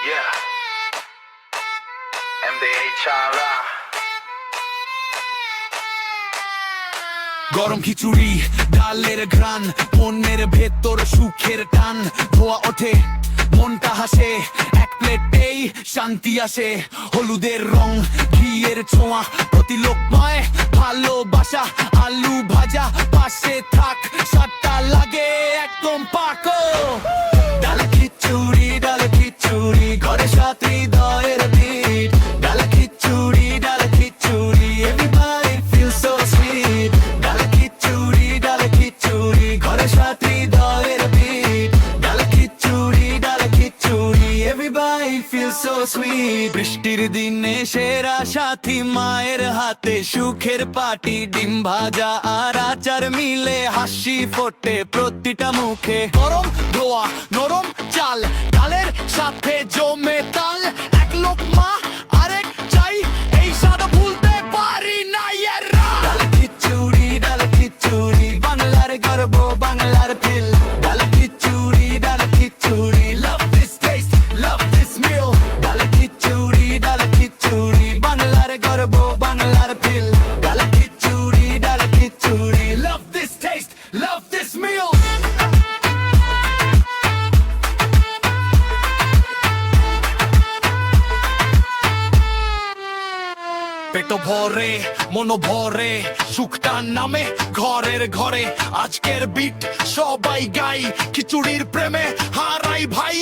Yeah. MDHRA. গরম খিচুড়ি ডালের ঘ্রাণ মনের ভেতর সুখের টান ধোয়া ওঠে মনটা হাসে এক প্লেটেই শান্তি আসে হলুদের রং ঘিয়ের ছোঁয়া প্রতি লোকময় ভালোবাসা আলু ভাজা পাশে থাক সাতটা লাগে একদম পাকো ডালে খিচুড়ি ঘরে সাথে হৃদয়ের বিট ডালে খিচুড়ি everybody feels so sweet ডালে খিচুড়ি ঘরে সাথে হৃদয়ের বিট ডালে খিচুড়ি everybody feels so sweet বৃষ্টির দিনে সেরা সাথী মায়ের হাতে সুখের পাটি ডিম ভাজা আর আচার মিলে হাসি ফোটে প্রতিটা মুখে গরম ধোয়া নরম চাল ডালের সাথে জমে তাল এক লোকমা আরেক চাই এই স্বাদ ভুলতে পারি না এরা ডালে খিচুড়ি বাংলার গর্ব বাংলার ফিল ডালে খিচুড়ি love this taste love this meal ডালে খিচুড়ি বাংলার গর্ব বাংলার ফিল ডালে খিচুড়ি love this taste love this meal পেট ভরে মন ভরে সুখটা নামে ঘরের ঘরে আজকের বিট সবাই গাই খিচুড়ির প্রেমে হারাই ভাই